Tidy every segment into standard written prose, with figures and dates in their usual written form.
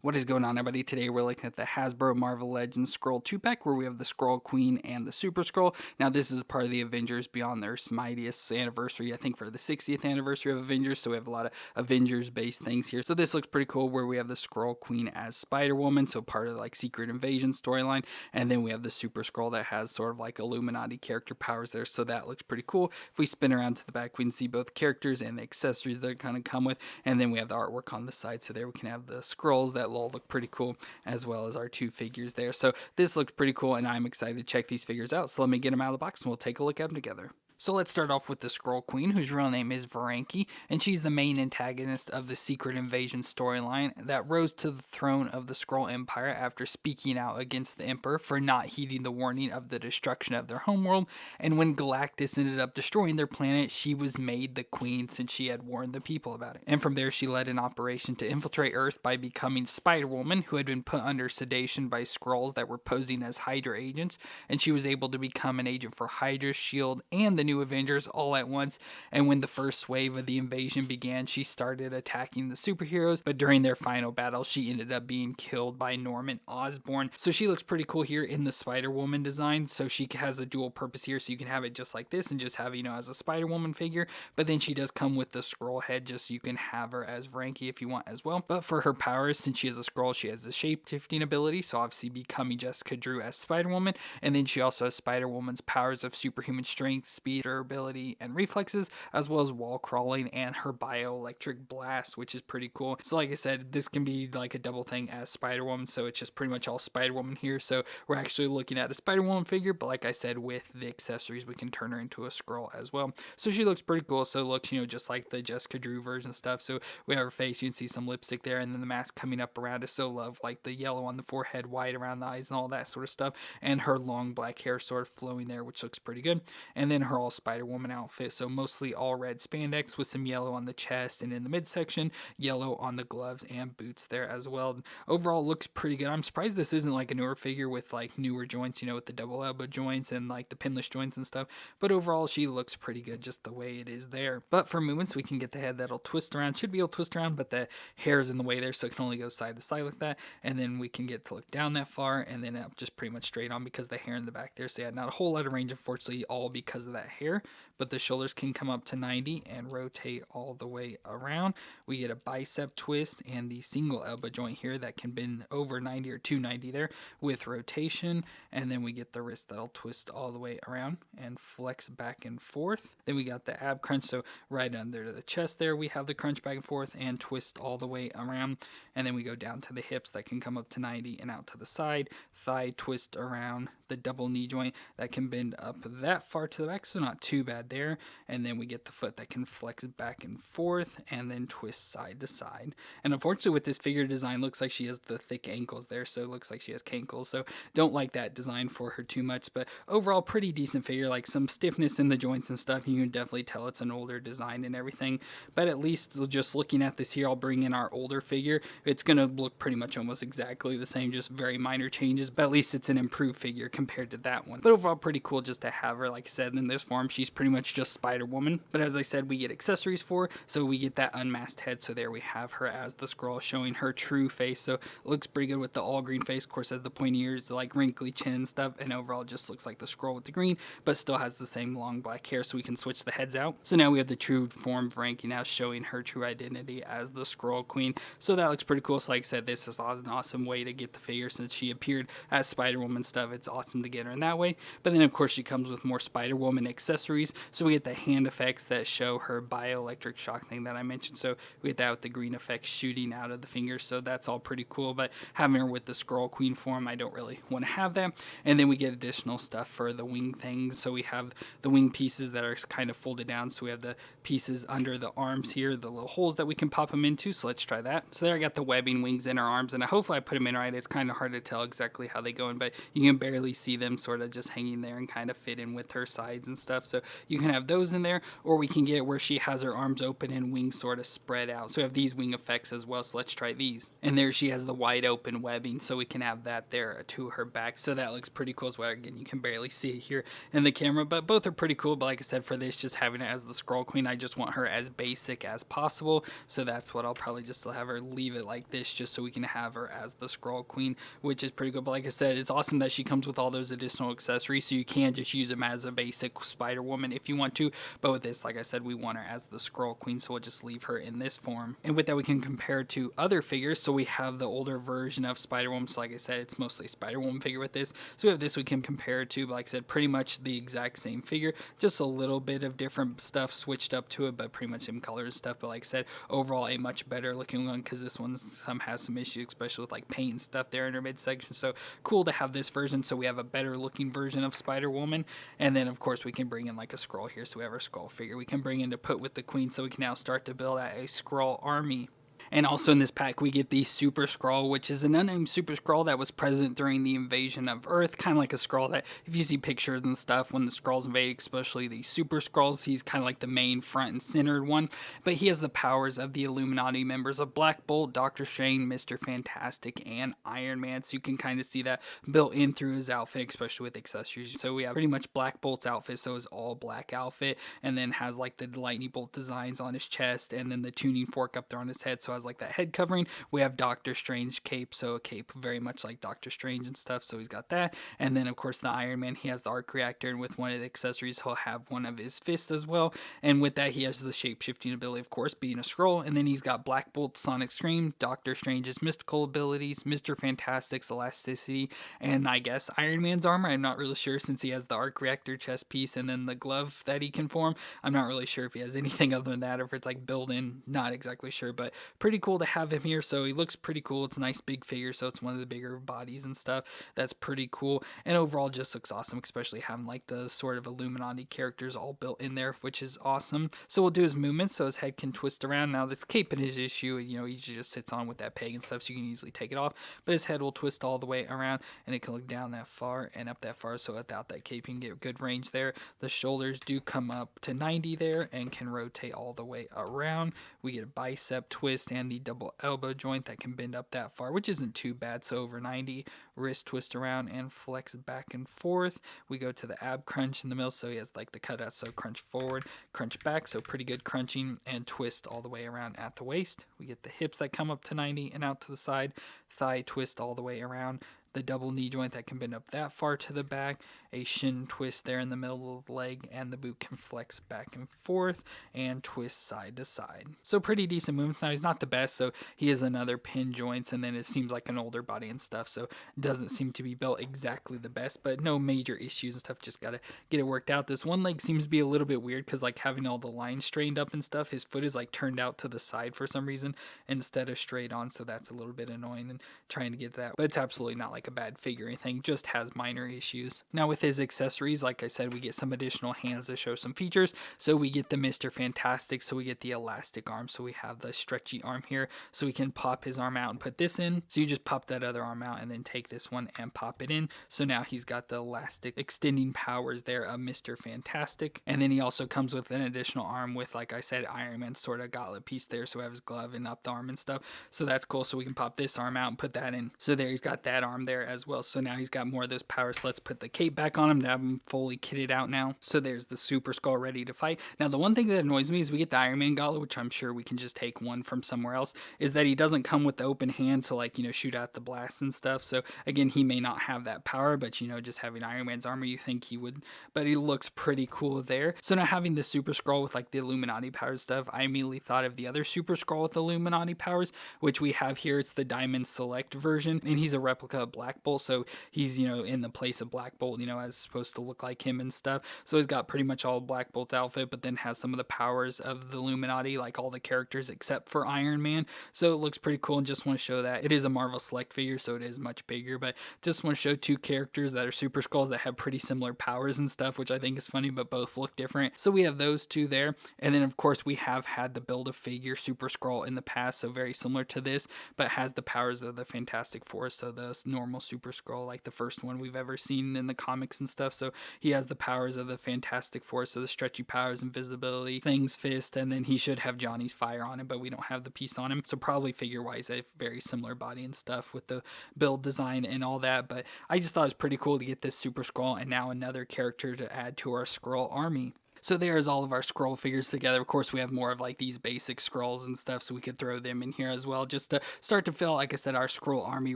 What is going on, everybody? Today we're looking at the Hasbro Marvel Legends Skrull 2-pack, where we have the Skrull Queen and the Super-Skrull. Now, this is part of the Avengers Beyond Earth's Mightiest anniversary, I think for the 60th anniversary of Avengers, so we have a lot of Avengers-based things here. So this looks pretty cool, where we have the Skrull Queen as Spider-Woman, so part of like Secret Invasion storyline, and then we have the Super-Skrull that has sort of like Illuminati character powers there, so that looks pretty cool. If we spin around to the back, we can see both characters and the accessories that kind of come with, and then we have the artwork on the side, so there we can have the Skrulls that all look pretty cool, as well as our two figures there. So this looks pretty cool, and I'm excited to check these figures out. So let me get them out of the box and we'll take a look at them together. So let's start off with the Skrull Queen, whose real name is Varanki, and she's the main antagonist of the Secret Invasion storyline that rose to the throne of the Skrull Empire after speaking out against the Emperor for not heeding the warning of the destruction of their homeworld. And when Galactus ended up destroying their planet, she was made the queen since she had warned the people about it. And from there, she led an operation to infiltrate Earth by becoming Spider-Woman, who had been put under sedation by Skrulls that were posing as Hydra agents, and she was able to become an agent for Hydra, S.H.I.E.L.D., and the New Avengers all at once. And when the first wave of the invasion began, she started attacking the superheroes, but during their final battle, she ended up being killed by Norman Osborn. So she looks pretty cool here in the Spider-Woman design. So she has a dual purpose here, so you can have it just like this and just have, as a Spider-Woman figure, but then she does come with the Skrull head, just so you can have her as Varanki if you want as well. But for her powers, since she is a Skrull, she has the shape-shifting ability, so obviously becoming Jessica Drew as Spider-Woman, and then she also has Spider-Woman's powers of superhuman strength, speed, durability, and reflexes, as well as wall crawling and her bioelectric blast, which is pretty cool. So like I said, this can be like a double thing as Spider-Woman, so it's just pretty much all Spider-Woman here. So we're actually looking at a Spider-Woman figure, but like I said, with the accessories, we can turn her into a Skrull as well. So she looks pretty cool. So it looks, just like the Jessica Drew version stuff. So we have her face, you can see some lipstick there, and then the mask coming up around us. So love like the yellow on the forehead, white around the eyes, and all that sort of stuff, and her long black hair sort of flowing there, which looks pretty good. And then her all Spider-Woman outfit, so mostly all red spandex with some yellow on the chest and in the midsection, yellow on the gloves and boots there as well. Overall looks pretty good. I'm surprised this isn't like a newer figure with like newer joints, with the double elbow joints and like the pinless joints and stuff, but overall she looks pretty good just the way it is there. But for movements, we can get the head that'll twist around, should be able to twist around, but the hair is in the way there, so it can only go side to side like that, and then we can get to look down that far and then up just pretty much straight on because the hair in the back there. So yeah, not a whole lot of range, unfortunately, all because of that hair, but the shoulders can come up to 90 and rotate all the way around. We get a bicep twist and the single elbow joint here that can bend over 90 or 290 there with rotation, and then we get the wrist that'll twist all the way around and flex back and forth. Then we got the ab crunch, so right under the chest there we have the crunch back and forth and twist all the way around, and then we go down to the hips that can come up to 90 and out to the side, thigh twist around, the double knee joint that can bend up that far to the back, so not too bad there. And then we get the foot that can flex back and forth and then twist side to side. And unfortunately with this figure design, looks like she has the thick ankles there, so it looks like she has cankles, so don't like that design for her too much. But overall pretty decent figure, like some stiffness in the joints and stuff. You can definitely tell it's an older design and everything, but at least just looking at this here, I'll bring in our older figure. It's gonna look pretty much almost exactly the same, just very minor changes, but at least it's an improved figure compared to that one. But overall pretty cool just to have her, like I said, in this form. She's pretty much just Spider-Woman, but as I said, we get accessories for, so we get that unmasked head, so there we have her as the Skrull, showing her true face. So it looks pretty good with the all green face, of course has the pointy ears, the like wrinkly chin and stuff, and overall just looks like the Skrull with the green, but still has the same long black hair, so we can switch the heads out. So now we have the true form of Varanki now, showing her true identity as the Skrull Queen, so that looks pretty cool. So like I said, this is an awesome way to get the figure since she appeared as Spider-Woman stuff. It's awesome to get her in that way, but then of course she comes with more Spider-Woman accessories, so we get the hand effects that show her bioelectric shock thing that I mentioned, so we get that with the green effects shooting out of the fingers, so that's all pretty cool. But having her with the Skrull Queen form, I don't really want to have that. And then we get additional stuff for the wing things, so we have the wing pieces that are kind of folded down, so we have the pieces under the arms here, the little holes that we can pop them into, so let's try that. So there I got the webbing wings in her arms, and hopefully I put them in right. It's kind of hard to tell exactly how they go in, but you can barely see them sort of just hanging there and kind of fit in with her sides and stuff. stuff. So you can have those in there, or we can get it where she has her arms open and wings sort of spread out. So we have these wing effects as well. So let's try these. And there she has the wide open webbing, so we can have that there to her back. So that looks pretty cool as well. Again, you can barely see it here in the camera, but both are pretty cool. But like I said, for this, just having it as the Skrull Queen, I just want her as basic as possible. So that's what I'll probably just have her leave it like this, just so we can have her as the Skrull Queen, which is pretty good. But like I said, it's awesome that she comes with all those additional accessories, so you can just use them as a basic Spider-Woman if you want to. But with this, like I said, we want her as the Skrull Queen, so we'll just leave her in this form. And with that, we can compare to other figures. So we have the older version of Spider-Woman. So like I said, it's mostly Spider-Woman figure with this. So we have this we can compare to, but like I said, pretty much the exact same figure, just a little bit of different stuff switched up to it, but pretty much same colors and stuff. But like I said, overall a much better looking one, because this one has some issues, especially with like paint and stuff there in her midsection. So cool to have this version, so we have a better looking version of Spider-Woman. And then of course we can bring in like a Skrull here, so we have our Skrull figure we can bring in to put with the Queen, so we can now start to build out a Skrull army. And also in this pack, we get the Super-Skrull, which is an unnamed Super-Skrull that was present during the invasion of Earth. Kind of like a Skrull that, if you see pictures and stuff, when the Skrulls invade, especially the Super-Skrulls, he's kind of like the main front and centered one. But he has the powers of the Illuminati members of Black Bolt, Doctor Strange, Mr. Fantastic, and Iron Man. So you can kind of see that built in through his outfit, especially with accessories. So we have pretty much Black Bolt's outfit, so his all black outfit, and then has like the lightning bolt designs on his chest, and then the tuning fork up there on his head, so has like that head covering. We have Doctor Strange cape, so a cape very much like Doctor Strange and stuff, so he's got that. And then of course the Iron Man, he has the arc reactor, and with one of the accessories he'll have one of his fists as well. And with that, he has the shape-shifting ability, of course, being a Skrull. And then he's got Black Bolt, Sonic Scream, Doctor Strange's mystical abilities, Mr. Fantastic's elasticity, and I guess Iron Man's armor. I'm not really sure, since he has the arc reactor chest piece and then the glove that he can form. I'm not really sure if he has anything other than that, or if it's like built in, not exactly sure, but pretty cool to have him here. So he looks pretty cool. It's a nice big figure, so it's one of the bigger bodies and stuff. That's pretty cool, and overall just looks awesome, especially having like the sort of Illuminati characters all built in there, which is awesome. So we'll do his movements, so his head can twist around. Now this cape in his issue, you know, he just sits on with that peg and stuff, so you can easily take it off, but his head will twist all the way around, and it can look down that far and up that far, so without that cape you can get good range there. The shoulders do come up to 90 there and can rotate all the way around. We get a bicep twist and the double elbow joint that can bend up that far, which isn't too bad, so over 90. Wrist twist around and flex back and forth. We go to the ab crunch in the middle, so he has like the cutout, so crunch forward, crunch back, so pretty good crunching, and twist all the way around at the waist. We get the hips that come up to 90 and out to the side, thigh twist all the way around, the double knee joint that can bend up that far to the back, a shin twist there in the middle of the leg, and the boot can flex back and forth and twist side to side. So pretty decent movements. Now he's not the best, so he has another pin joints, and then it seems like an older body and stuff, so doesn't seem to be built exactly the best, but no major issues and stuff, just gotta get it worked out. This one leg seems to be a little bit weird, because like having all the lines straightened up and stuff, his foot is like turned out to the side for some reason instead of straight on, so that's a little bit annoying and trying to get that, but it's absolutely not like a bad figure or anything, just has minor issues. Now with his accessories, like I said, we get some additional hands to show some features. So we get the Mr. Fantastic, so we get the elastic arm, so we have the stretchy arm here, so we can pop his arm out and put this in. So you just pop that other arm out and then take this one and pop it in. So now he's got the elastic extending powers there of Mr. Fantastic. And then he also comes with an additional arm with, like I said, Iron Man sort of gauntlet piece there, so we have his glove and up the arm and stuff. So that's cool, so we can pop this arm out and put that in. So there, he's got that arm there as well. So now he's got more of those powers. So let's put the cape back on him to have him fully kitted out now. So there's the Super-Skrull ready to fight. Now the one thing that annoys me is we get the Iron Man gauntlet, which I'm sure we can just take one from somewhere else, is that he doesn't come with the open hand to, like, you know, shoot out the blasts and stuff. So again, he may not have that power, but you know, just having Iron Man's armor, you think he would, but he looks pretty cool there. So now having the Super-Skrull with like the Illuminati powers stuff, I immediately thought of the other Super-Skrull with Illuminati powers, which we have here. It's the Diamond Select version, and he's a replica of Black Bolt, so he's, you know, in the place of Black Bolt, you know, as supposed to look like him and stuff. So he's got pretty much all Black Bolt's outfit, but then has some of the powers of the Illuminati, like all the characters except for Iron Man. So it looks pretty cool, and just want to show that. It is a Marvel Select figure, so it is much bigger, but just want to show two characters that are Super-Skrulls that have pretty similar powers and stuff, which I think is funny, but both look different. So we have those two there. And then of course we have had the Build-A-Figure Super-Skrull in the past, so very similar to this, but has the powers of the Fantastic Four, so the normal normal Super-Skrull, like the first one we've ever seen in the comics and stuff. So he has the powers of the Fantastic Four, so the stretchy powers, invisibility, Thing's fist, and then he should have Johnny's fire on him, but we don't have the piece on him. So probably figure-wise, a very similar body and stuff with the build design and all that. But I just thought it was pretty cool to get this Super-Skrull and now another character to add to our Skrull army. So there's all of our Skrull figures together. Of course, we have more of like these basic Skrulls and stuff, so we could throw them in here as well, just to start to fill, like I said, our Skrull army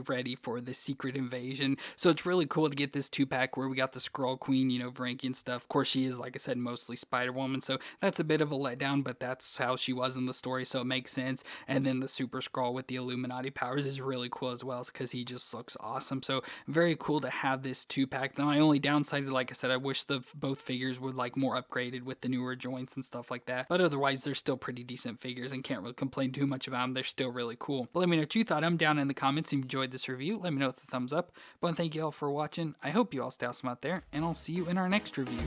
ready for the secret invasion. So it's really cool to get this 2-pack where we got the Skrull Queen, you know, Frankie and stuff. Of course, she is, like I said, mostly Spider-Woman, so that's a bit of a letdown, but that's how she was in the story, so it makes sense. And then the Super-Skrull with the Illuminati powers is really cool as well, because he just looks awesome. So very cool to have this 2-pack. Now, my only downside, like I said, I wish both figures would like more upgraded with the newer joints and stuff like that, but otherwise they're still pretty decent figures and can't really complain too much about them. They're still really cool. But let me know what you thought. I'm down in the comments. If you enjoyed this review, let me know with a thumbs up. But thank you all for watching. I hope you all stay awesome out there, and I'll see you in our next review.